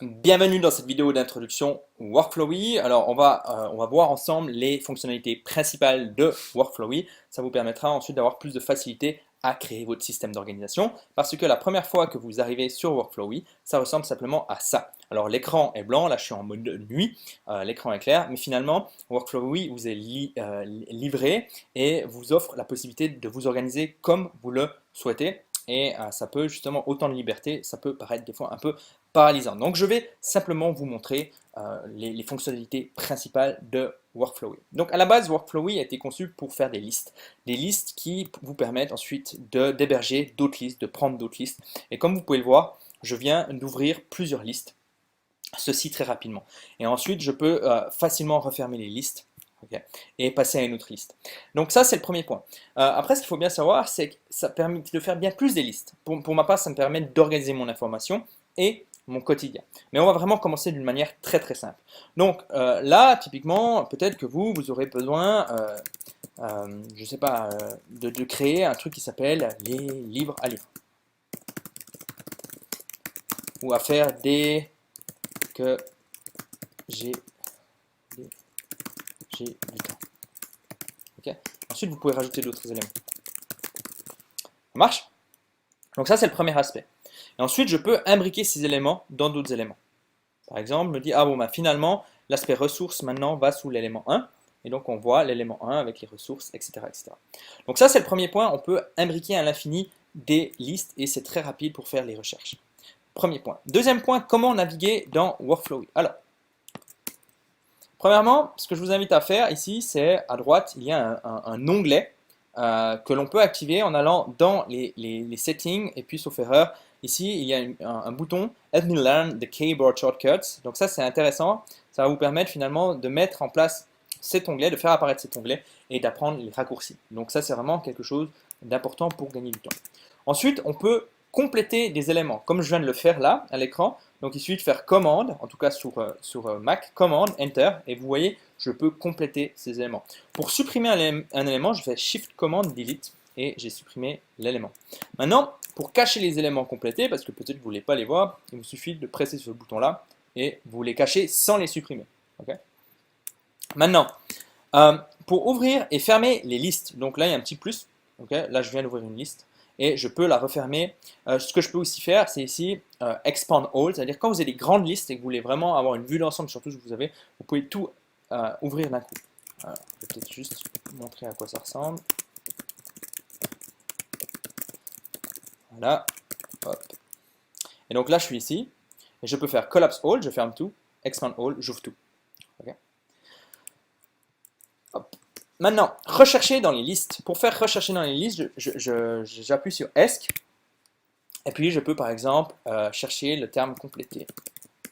Bienvenue dans cette vidéo d'introduction Workflowy. Alors on va voir ensemble les fonctionnalités principales de Workflowy. Ça vous permettra ensuite d'avoir plus de facilité à créer votre système d'organisation parce que la première fois que vous arrivez sur Workflowy, ça ressemble simplement à ça. Alors l'écran est blanc, là je suis en mode nuit, l'écran est clair, mais finalement Workflowy vous est livré et vous offre la possibilité de vous organiser comme vous le souhaitez. Et ça peut justement, autant de liberté, ça peut paraître des fois un peu paralysant. Donc je vais simplement vous montrer les fonctionnalités principales de Workflowy. Donc à la base, Workflowy a été conçu pour faire des listes qui vous permettent ensuite d'héberger d'autres listes, de prendre d'autres listes. Et comme vous pouvez le voir, je viens d'ouvrir plusieurs listes, ceci très rapidement. Et ensuite, je peux facilement refermer les listes. Okay, et passer à une autre liste. Donc ça, c'est le premier point. Après, ce qu'il faut bien savoir, c'est que ça permet de faire bien plus des listes. Pour ma part, ça me permet d'organiser mon information et mon quotidien. Mais on va vraiment commencer d'une manière très très simple. Donc là, typiquement, peut-être que vous aurez besoin, je ne sais pas, de créer un truc qui s'appelle les livres à lire. Ou à faire dès que j'ai du temps. Okay. Ensuite, vous pouvez rajouter d'autres éléments. Ça marche? Donc ça, c'est le premier aspect. Et ensuite, je peux imbriquer ces éléments dans d'autres éléments. Par exemple, me dit, ah bon, bah, finalement, l'aspect ressources maintenant va sous l'élément 1. Et donc, on voit l'élément 1 avec les ressources, etc., etc. Donc ça, c'est le premier point. On peut imbriquer à l'infini des listes et c'est très rapide pour faire les recherches. Premier point. Deuxième point, comment naviguer dans Workflowy. Alors, premièrement, ce que je vous invite à faire ici, c'est à droite, il y a un onglet que l'on peut activer en allant dans les settings et puis sauf erreur, ici il y a un bouton Help me learn the keyboard shortcuts. Donc ça c'est intéressant, ça va vous permettre finalement de mettre en place cet onglet, de faire apparaître cet onglet et d'apprendre les raccourcis. Donc ça c'est vraiment quelque chose d'important pour gagner du temps. Ensuite on peut compléter des éléments comme je viens de le faire là à l'écran. Donc il suffit de faire commande, en tout cas sur Mac, commande, enter, et vous voyez, je peux compléter ces éléments. Pour supprimer un élément, je fais shift commande delete et j'ai supprimé l'élément. Maintenant, pour cacher les éléments complétés, parce que peut-être vous ne voulez pas les voir, il vous suffit de presser ce bouton-là et vous les cachez sans les supprimer. Okay. Maintenant, pour ouvrir et fermer les listes, donc là il y a un petit plus, okay. Là je viens d'ouvrir une liste, et je peux la refermer. Ce que je peux aussi faire, c'est ici Expand All, c'est-à-dire quand vous avez des grandes listes et que vous voulez vraiment avoir une vue d'ensemble sur tout ce que vous avez, vous pouvez tout ouvrir d'un coup. Je vais peut-être juste montrer à quoi ça ressemble. Voilà. Hop. Et donc là, je suis ici, et je peux faire Collapse All, je ferme tout, Expand All, j'ouvre tout. Okay. Hop. Maintenant, rechercher dans les listes. Pour faire rechercher dans les listes, j'appuie sur ESC. Et puis, je peux par exemple chercher le terme complété.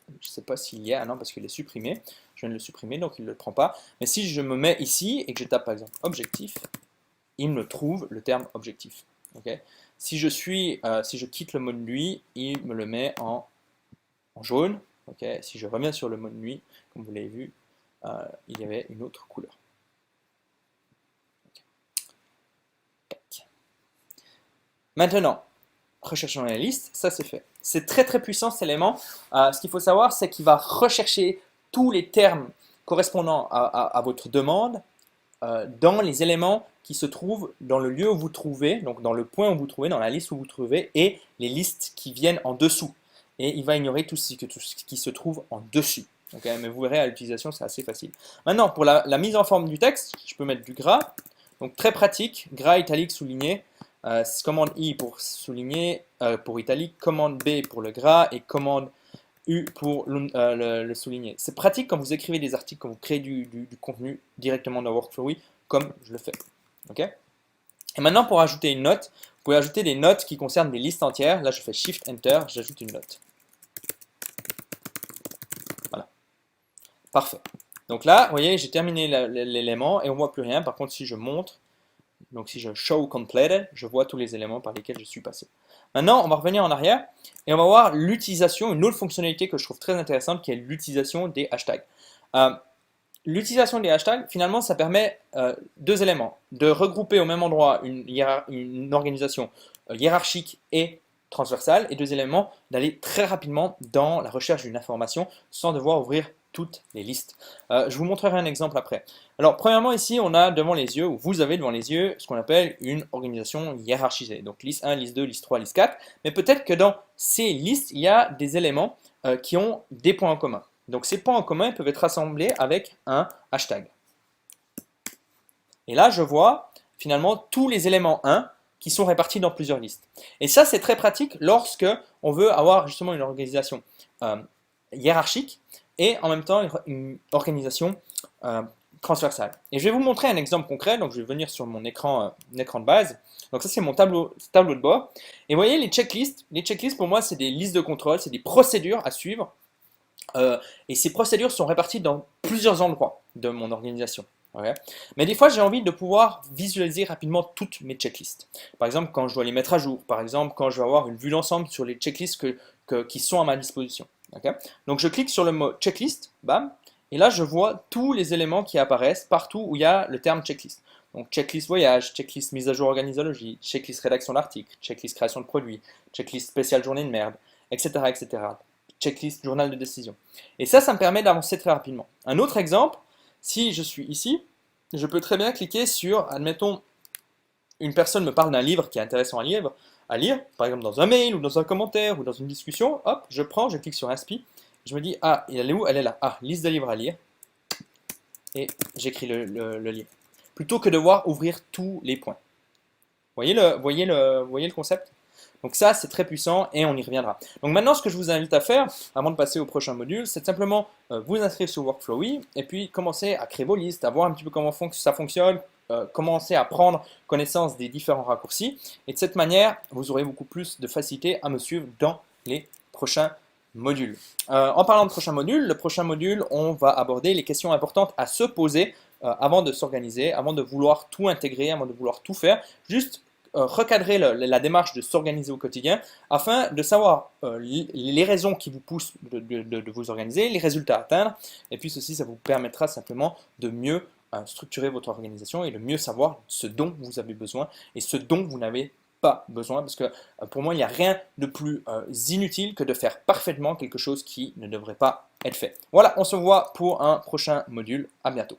Je ne sais pas s'il y a, non, parce qu'il est supprimé. Je viens de le supprimer, donc il ne le prend pas. Mais si je me mets ici et que je tape par exemple objectif, il me trouve le terme objectif. Okay. Si je quitte le mode nuit, il me le met en jaune. Okay. Si je reviens sur le mode nuit, comme vous l'avez vu, il y avait une autre couleur. Okay. Maintenant, recherchons dans la liste, ça c'est fait. C'est très très puissant cet élément. Ce qu'il faut savoir, c'est qu'il va rechercher tous les termes correspondant à votre demande dans les éléments qui se trouvent dans le lieu où vous trouvez, donc dans le point où vous trouvez, dans la liste où vous trouvez, et les listes qui viennent en dessous. Et il va ignorer tout ce qui se trouve en dessus. Okay, mais vous verrez à l'utilisation, c'est assez facile. Maintenant, pour la mise en forme du texte, je peux mettre du gras. Donc très pratique, gras italique souligné. Commande I pour souligner, pour italique, commande B pour le gras et commande U pour le souligner. C'est pratique quand vous écrivez des articles, quand vous créez du contenu directement dans Workflowy, comme je le fais. Okay. Et maintenant, pour ajouter une note, vous pouvez ajouter des notes qui concernent des listes entières. Là, je fais Shift Enter, j'ajoute une note. Voilà. Parfait. Donc là, vous voyez, j'ai terminé l'élément et on ne voit plus rien. Par contre, si je montre, donc si je show completed, je vois tous les éléments par lesquels je suis passé. Maintenant, on va revenir en arrière et on va voir l'utilisation, une autre fonctionnalité que je trouve très intéressante qui est l'utilisation des hashtags. L'utilisation des hashtags, finalement, ça permet deux éléments. De regrouper au même endroit une organisation hiérarchique et transversale et deuxième élément, d'aller très rapidement dans la recherche d'une information sans devoir ouvrir toutes les listes. Je vous montrerai un exemple après. Alors, premièrement, ici, on a devant les yeux, ou vous avez devant les yeux, ce qu'on appelle une organisation hiérarchisée. Donc, liste 1, liste 2, liste 3, liste 4. Mais peut-être que dans ces listes, il y a des éléments qui ont des points en commun. Donc, ces points en commun peuvent être rassemblés avec un hashtag. Et là, je vois finalement tous les éléments 1 qui sont répartis dans plusieurs listes. Et ça, c'est très pratique lorsque on veut avoir justement une organisation hiérarchique et en même temps une organisation transversale. Et je vais vous montrer un exemple concret. Donc, je vais venir sur mon écran de base. Donc, ça, c'est mon tableau de bord. Et vous voyez les checklists. Les checklists, pour moi, c'est des listes de contrôle, c'est des procédures à suivre. Et ces procédures sont réparties dans plusieurs endroits de mon organisation. Okay. Mais des fois, j'ai envie de pouvoir visualiser rapidement toutes mes checklists. Par exemple, quand je dois les mettre à jour. Par exemple, quand je veux avoir une vue d'ensemble sur les checklists qui sont à ma disposition. Okay. Donc, je clique sur le mot checklist, bam, et là, je vois tous les éléments qui apparaissent partout où il y a le terme checklist. Donc, checklist voyage, checklist mise à jour organisologie, checklist rédaction d'article, checklist création de produits, checklist spéciale journée de merde, etc., etc. Checklist journal de décision. Et ça me permet d'avancer très rapidement. Un autre exemple, si je suis ici, je peux très bien cliquer sur, admettons, une personne me parle d'un livre qui est intéressant à lire, par exemple dans un mail ou dans un commentaire ou dans une discussion, hop, je clique sur Inspi, je me dis, ah, elle est où? Elle est là, ah, liste de livres à lire, et j'écris le livre. Plutôt que de devoir ouvrir tous les points. Voyez le concept? Donc ça, c'est très puissant et on y reviendra. Donc maintenant, ce que je vous invite à faire, avant de passer au prochain module, c'est simplement vous inscrire sur Workflowy et puis commencer à créer vos listes, à voir un petit peu comment ça fonctionne, commencer à prendre connaissance des différents raccourcis. Et de cette manière, vous aurez beaucoup plus de facilité à me suivre dans les prochains modules. En parlant de prochain module, le prochain module, on va aborder les questions importantes à se poser avant de s'organiser, avant de vouloir tout intégrer, avant de vouloir tout faire. Juste recadrer la démarche de s'organiser au quotidien afin de savoir les raisons qui vous poussent de vous organiser, les résultats à atteindre, et puis ceci, ça vous permettra simplement de mieux structurer votre organisation et de mieux savoir ce dont vous avez besoin et ce dont vous n'avez pas besoin, parce que pour moi, il n'y a rien de plus inutile que de faire parfaitement quelque chose qui ne devrait pas être fait. Voilà, on se voit pour un prochain module. À bientôt.